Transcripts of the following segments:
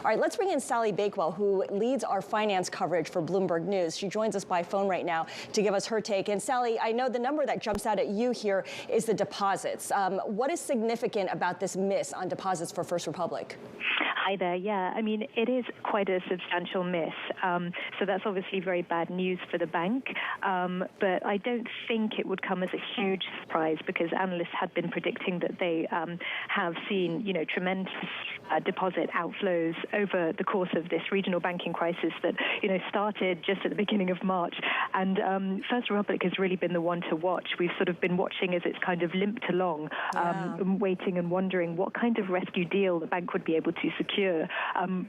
right, let's bring in Sally Bakewell, who leads our finance coverage for Bloomberg News. She joins us by phone right now to give us her take. And Sally, I know the number that jumps out at you here is the deposits. What is significant about this miss on deposits for First Republic? Hi there. Yeah, I mean, it is quite a substantial miss. So that's obviously very bad news for the bank. But I don't think it would come as a huge surprise because analysts had been predicting that they have seen, tremendous deposit outflows over the course of this regional banking crisis that, started just at the beginning of March. And First Republic has really been the one to watch. We've sort of been watching as it's kind of limped along, waiting and wondering what kind of rescue deal the bank would be able to secure,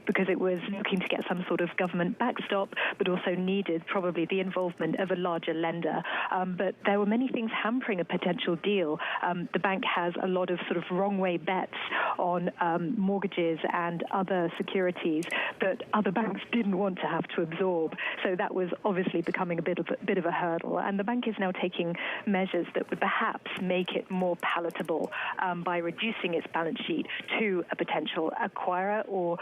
because it was looking to get some sort of government backstop, but also needed probably the involvement of a larger lender. But there were many things hampering a potential deal. The bank has a lot of sort of wrong way bets on mortgages and other securities that other banks didn't want to have to absorb. So that was obviously becoming a bit of a hurdle. And the bank is now taking measures that would perhaps make it more palatable by reducing its balance sheet to a potential acquirer or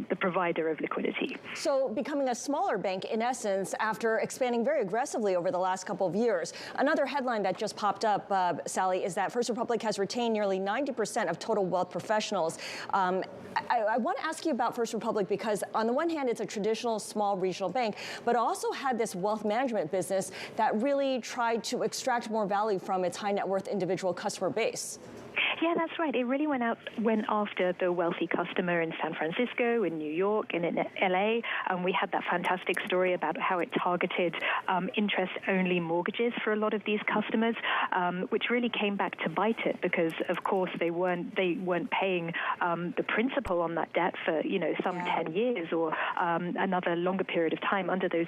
the provider of liquidity. So becoming a smaller bank, in essence, after expanding very aggressively over the last couple of years. Another headline that just popped up, Sally, is that First Republic has retained nearly 90% of total wealth professionals. I want to ask you about First Republic because on the one hand, it's a traditional small regional bank, but also had this wealth management business that really tried to extract more value from its high net worth individual customer base. Yeah, that's right. It really went after the wealthy customer in San Francisco, in New York, and in LA. We had that fantastic story about how it targeted interest-only mortgages for a lot of these customers, which really came back to bite it because, of course, they weren't paying the principal on that debt for some 10 years or another longer period of time under those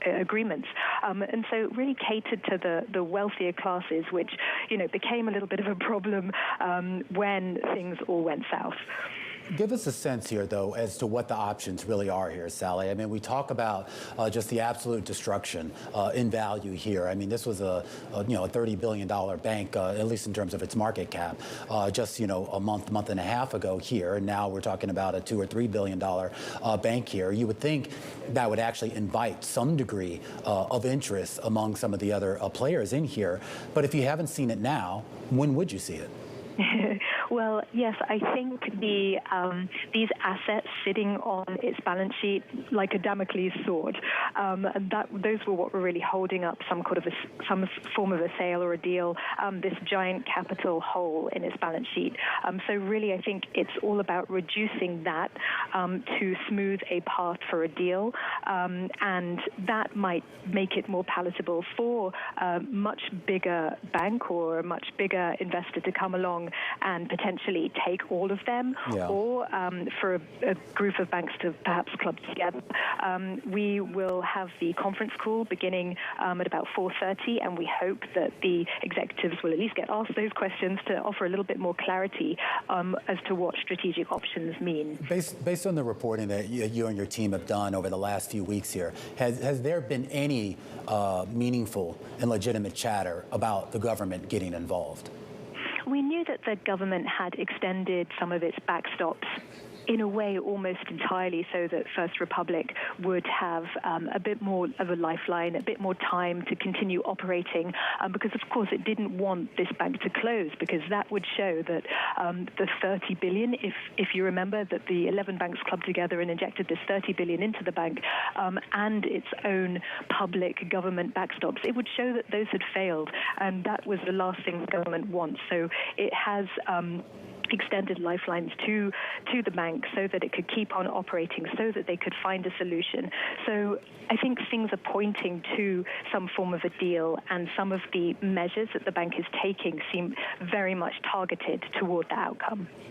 agreements, and so it really catered to the wealthier classes, which became a little bit of a problem when things all went south. Give us a sense here, though, as to what the options really are here, Sally. I mean, we talk about just the absolute destruction in value here. I mean, this was a $30 billion bank, at least in terms of its market cap, just, a month and a half ago here. And now we're talking about a $2 or $3 billion bank here. You would think that would actually invite some degree of interest among some of the other players in here. But if you haven't seen it now, when would you see it? Well, yes, I think these assets sitting on its balance sheet like a Damocles sword, and those were what were really holding up some form of a sale or a deal, this giant capital hole in its balance sheet. So really, I think it's all about reducing that to smooth a path for a deal, and that might make it more palatable for a much bigger bank or a much bigger investor to come along and potentially take all of them, or for a group of banks to perhaps club together. We will have the conference call beginning at about 4:30, and we hope that the executives will at least get asked those questions to offer a little bit more clarity as to what strategic options mean. Based on the reporting that you and your team have done over the last few weeks here, has there been any meaningful and legitimate chatter about the government getting involved? We knew that the government had extended some of its backstops in a way almost entirely so that First Republic would have a bit more of a lifeline, a bit more time to continue operating, because of course it didn't want this bank to close, because that would show that the $30 billion, if you remember that the 11 banks clubbed together and injected this $30 billion into the bank, and its own public government backstops, it would show that those had failed, and that was the last thing the government wants. So it has extended lifelines to the bank so that it could keep on operating, so that they could find a solution. So I think things are pointing to some form of a deal, and some of the measures that the bank is taking seem very much targeted toward the outcome.